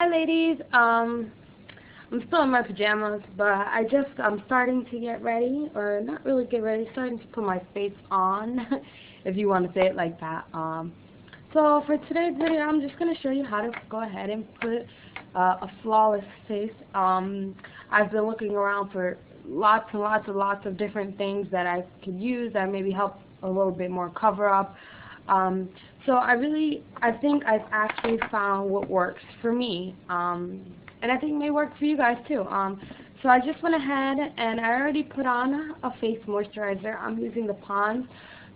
Hi ladies, I'm still in my pajamas, but I'm starting to get ready, or not really get ready, starting to put my face on, if you want to say it like that. So for today's video, I'm just going to show you how to go ahead and put a flawless face. I've been looking around for lots of different things that I could use that maybe help a little bit more cover up. So I think I've actually found what works for me, and I think it may work for you guys too. So I just went ahead and I already put on a face moisturizer. I'm using the Pond's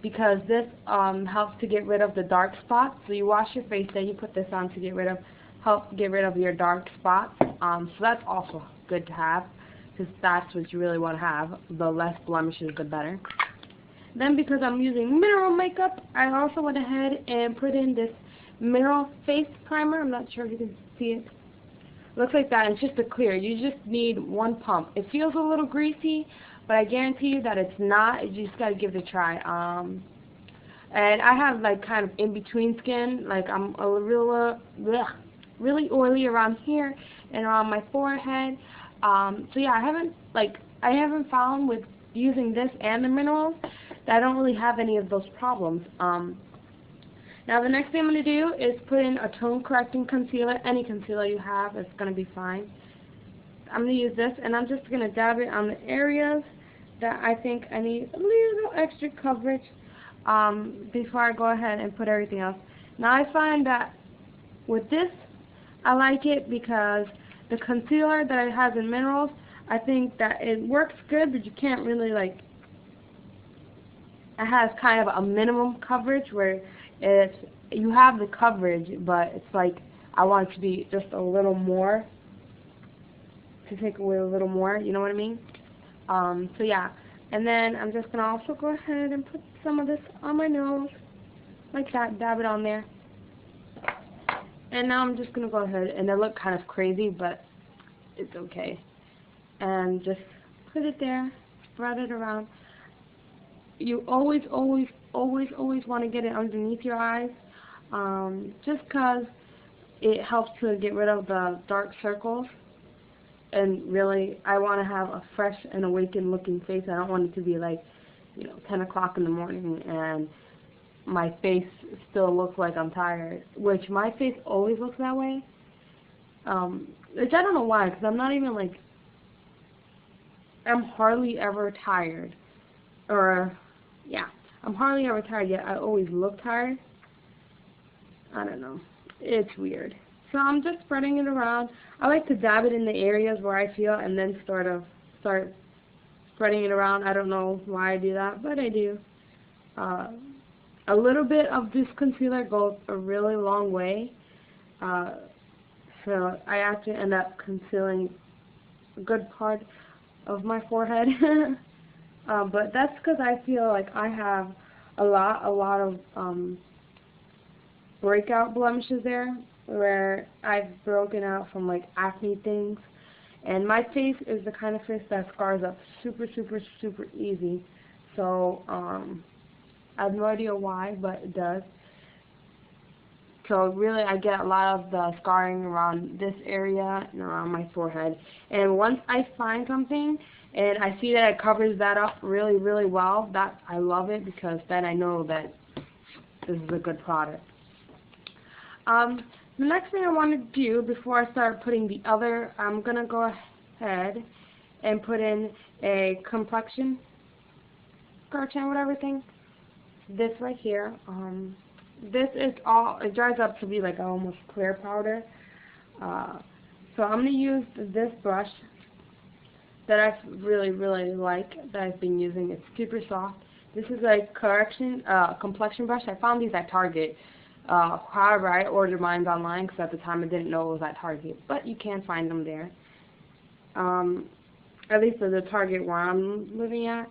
because this helps to get rid of the dark spots. So you wash your face, then you put this on to help get rid of your dark spots. So that's also good to have, because that's what you really want to have. The less blemishes, the better. Then, because I'm using mineral makeup, I also went ahead and put in this mineral face primer. I'm not sure if you can see it. Looks like that. It's just a clear. You just need one pump. It feels a little greasy, but I guarantee you that it's not. You just gotta give it a try. And I have like kind of in between skin. Like I'm a really oily around here and around my forehead. So yeah, I haven't found with using this and the minerals that I don't really have any of those problems. Now the next thing I'm going to do is put in a tone correcting concealer. Any concealer you have is going to be fine. I'm going to use this, and I'm just going to dab it on the areas that I think I need a little extra coverage before I go ahead and put everything else. Now I find that with this, I like it because the concealer that it has in minerals, I think that it works good, but you can't really it has kind of a minimum coverage where you have the coverage, but it's like I want it to be just a little more, to take away a little more, you know what I mean? So yeah, and then I'm just going to also go ahead and put some of this on my nose, like that, dab it on there. And now I'm just going to go ahead, and it looked kind of crazy, but it's okay. And just put it there, spread it around. You always want to get it underneath your eyes, just because it helps to get rid of the dark circles. And really, I want to have a fresh and awakened looking face. I don't want it to be like, 10 o'clock in the morning and my face still looks like I'm tired, which my face always looks that way. Which I don't know why, because I'm not even I'm hardly ever tired. I'm hardly ever tired, yet I always look tired. I don't know. It's weird. So I'm just spreading it around. I like to dab it in the areas where I feel and then start spreading it around. I don't know why I do that, but I do. A little bit of this concealer goes a really long way. So I actually end up concealing a good part of my forehead. But that's because I feel like I have a lot of breakout blemishes there, where I've broken out from acne things, and my face is the kind of face that scars up super easy. So I have no idea why, but it does. So really, I get a lot of the scarring around this area and around my forehead. And once I find something and I see that it covers that up really well, I love it, because then I know that this is a good product. The next thing I want to do before I start putting the other, I'm going to go ahead and put in a Complexion Perfection, whatever thing. This right here. This is it dries up to be like almost clear powder. So I'm going to use this brush that I really like, that I've been using. It's super soft. This is a complexion brush. I found these at Target. However, I ordered mine online because at the time I didn't know it was at Target, but you can find them there. At least at the Target where I'm living at.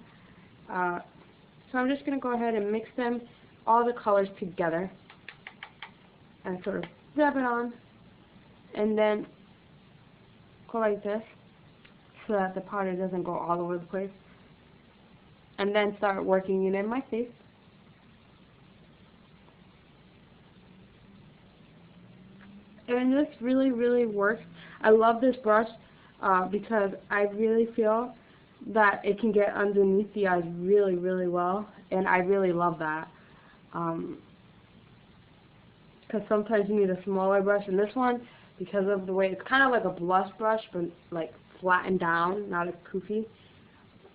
So I'm just going to go ahead and mix all the colors together and sort of dab it on, and then go like this so that the powder doesn't go all over the place, and then start working it in my face. And this really, really works. I love this brush because I really feel that it can get underneath the eyes really, really well. And I really love that. Because sometimes you need a smaller brush. And this one, because of the way, it's kind of like a blush brush, but like flattened down, not as poofy.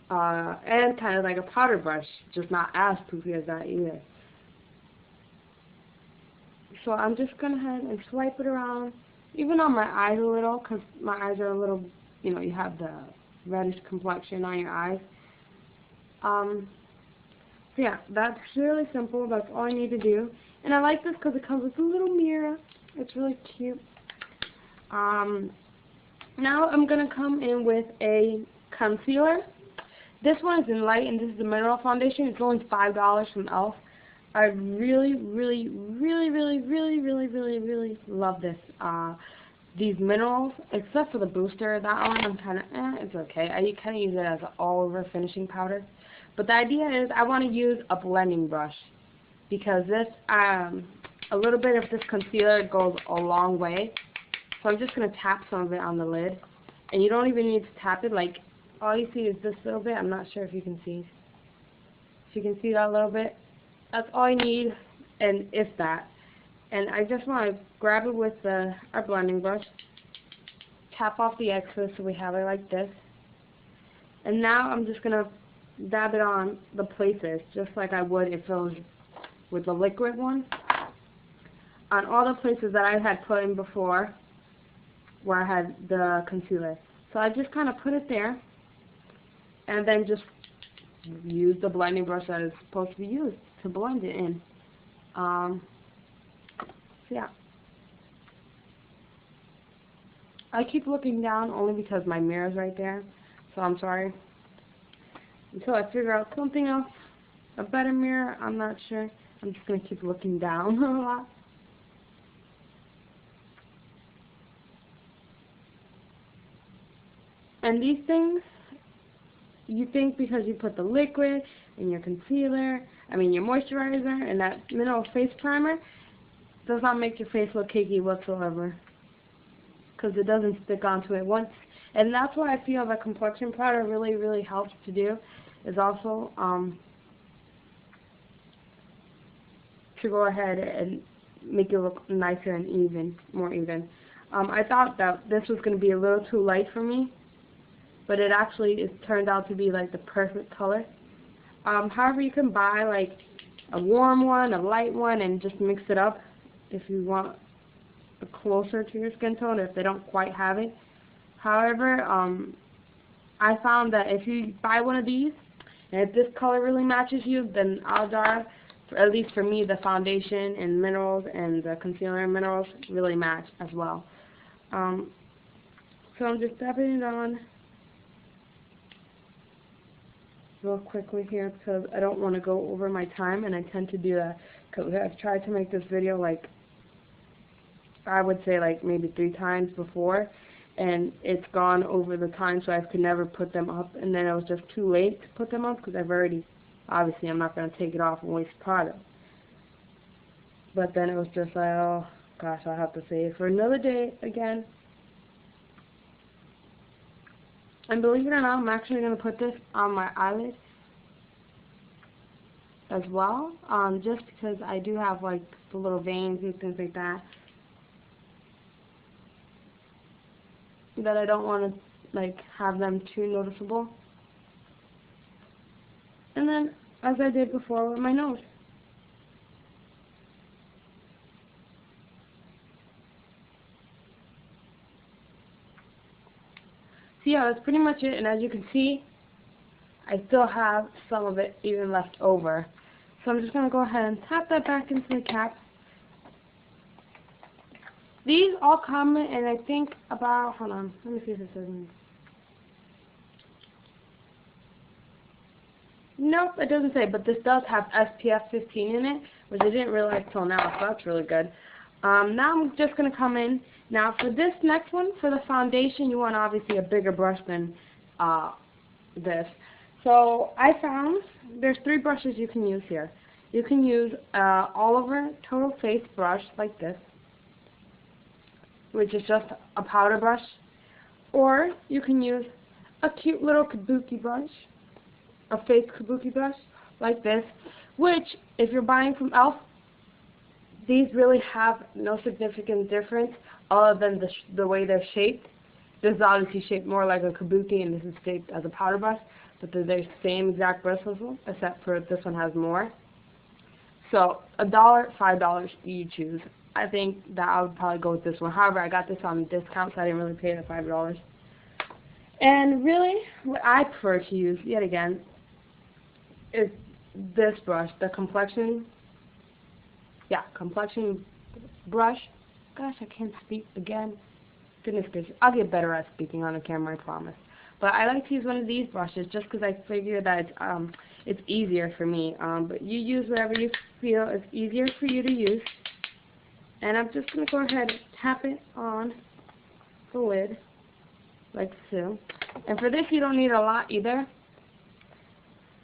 And kind of like a powder brush, just not as poofy as that either. So I'm just going to go ahead and swipe it around, even on my eyes a little, because my eyes are a little, you know, you have the reddish complexion on your eyes. So yeah, that's really simple. That's all I need to do. And I like this because it comes with a little mirror. It's really cute. Now I'm going to come in with a concealer. This one is in light, and this is the mineral foundation. It's only $5 from E.l.f. I really, really, really, really, really, really, really, really love this. These minerals, except for the booster. That one I'm kind of, it's okay. I kind of use it as an all-over finishing powder. But the idea is I want to use a blending brush because this, a little bit of this concealer goes a long way. So I'm just going to tap some of it on the lid. And you don't even need to tap it. Like, all you see is this little bit. I'm not sure if you can see. If you can see that little bit. That's all you need, and if that. And I just want to grab it with our blending brush, tap off the excess so we have it like this. And now I'm just going to dab it on the places, just like I would if it was with the liquid one. On all the places that I had put in before, where I had the concealer. So I just kind of put it there, and then just use the blending brush that is supposed to be used to blend it in. So yeah. I keep looking down only because my mirror is right there. So I'm sorry. Until I figure out something else, a better mirror, I'm not sure. I'm just going to keep looking down a lot. And these things, you think because you put the liquid in your concealer, your moisturizer, and that mineral face primer, does not make your face look cakey whatsoever. Because it doesn't stick onto it once. And that's what I feel that complexion powder really, really helps to do, is also to go ahead and make it look nicer and even, more even. I thought that this was going to be a little too light for me, but it actually turned out to be like the perfect color. However, you can buy like a warm one, a light one, and just mix it up if you want a closer to your skin tone, if they don't quite have it. However, I found that if you buy one of these, and if this color really matches you, then odds are, at least for me, the foundation and minerals and the concealer and minerals really match as well. So I'm just dabbing it on real quickly here because I don't want to go over my time, and I tend to do that because I've tried to make this video like, I would say like maybe 3 times before, and it's gone over the time, so I could never put them up, and then it was just too late to put them up because I've already, obviously I'm not going to take it off and waste product. But then it was just like, oh gosh, I'll have to save it for another day again. And believe it or not, I'm actually going to put this on my eyelid as well, just because I do have like the little veins and things like that I don't want to like have them too noticeable. And then, as I did before with my nose. So yeah, that's pretty much it, and as you can see, I still have some of it even left over. So I'm just going to go ahead and tap that back into the cap. These all come in, I think, about, hold on, let me see if it says anything. Nope, it doesn't say, but this does have SPF 15 in it, which I didn't realize till now, so that's really good. Now I'm just going to come in. Now for this next one, for the foundation, you want obviously a bigger brush than this. So I found there's 3 brushes you can use here. You can use all over total face brush like this. which is just a powder brush, or you can use a cute little kabuki brush, a fake kabuki brush like this, which if you're buying from E.l.f, these really have no significant difference other than the way they're shaped. This is obviously shaped more like a kabuki, and this is shaped as a powder brush, but they're the same exact bristles, except for this one has more. So $1, $5, you choose. I think that I would probably go with this one. However, I got this on discount, so I didn't really pay the $5. And really, what I prefer to use, yet again, is this brush, the Complexion brush. Gosh, I can't speak again. Goodness gracious. I'll get better at speaking on the camera, I promise. But I like to use one of these brushes just because I figure that it's easier for me. But you use whatever you feel is easier for you to use. And I'm just going to go ahead and tap it on the lid, like so. And for this, you don't need a lot either.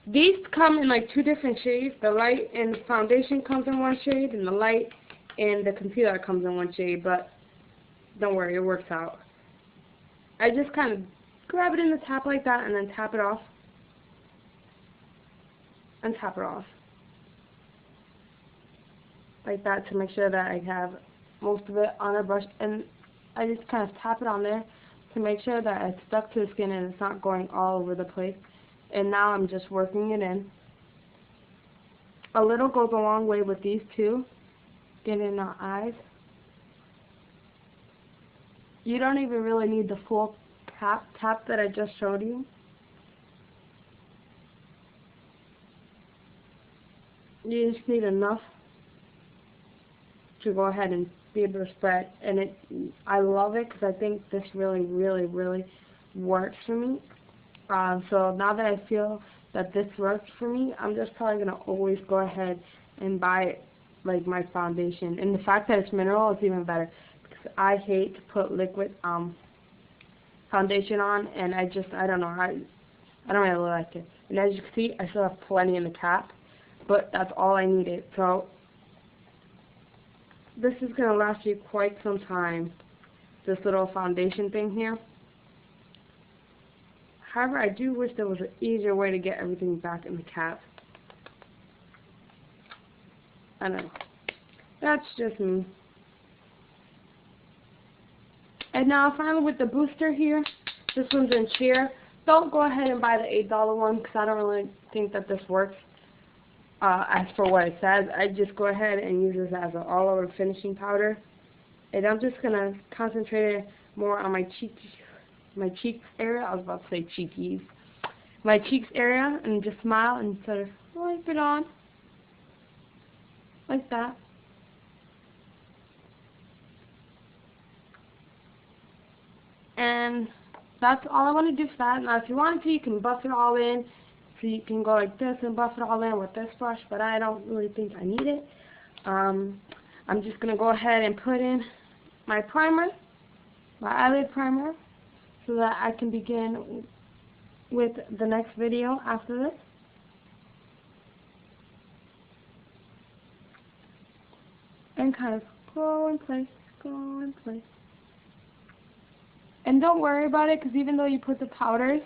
These come in like 2 different shades. The light in the foundation comes in 1 shade, and the light in the concealer comes in 1 shade. But don't worry, it works out. I just kind of grab it in the tap like that, and then tap it off. And tap it off. Like that, to make sure that I have most of it on a brush. And I just kind of tap it on there to make sure that it's stuck to the skin and it's not going all over the place. And now I'm just working it in. A little goes a long way with these two. Get in our eyes. You don't even really need the full tap that I just showed you. You just need enough to go ahead and be able to spread. And I love it because I think this really, really, really works for me. So now that I feel that this works for me, I'm just probably going to always go ahead and buy like my foundation. And the fact that it's mineral is even better, because I hate to put liquid foundation on, and I don't know, I don't really like it. And as you can see, I still have plenty in the cap, but that's all I needed. So this is going to last you quite some time, this little foundation thing here. However, I do wish there was an easier way to get everything back in the cap. I don't know. That's just me. And now finally with the booster here, this one's in sheer. Don't go ahead and buy the $8 one, because I don't really think that this works as for what it says. I just go ahead and use this as an all-over finishing powder. And I'm just going to concentrate it more on my cheeks area. I was about to say cheekies. My cheeks area, and just smile and sort of wipe it on. Like that. And that's all I want to do for that. Now if you want to, you can buff it all in. So you can go like this and buff it all in with this brush, but I don't really think I need it. I'm just going to go ahead and put in my primer, my eyelid primer, so that I can begin with the next video after this. And kind of go in place, go in place. And don't worry about it, because even though you put the powders,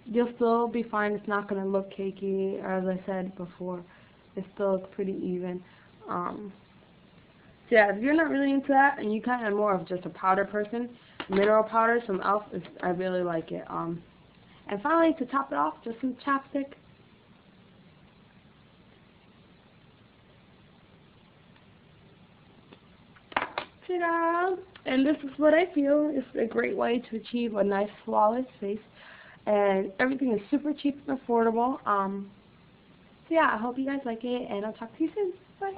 you'll still be fine. It's not going to look cakey, or as I said before, it still looks pretty even. So yeah, if you're not really into that, and you kind of more of just a powder person, mineral powders from E.l.f., I really like it. And finally, to top it off, just some chapstick. Ta-da! And this is what I feel is a great way to achieve a nice, flawless face. And everything is super cheap and affordable. So yeah, I hope you guys like it, and I'll talk to you soon. Bye.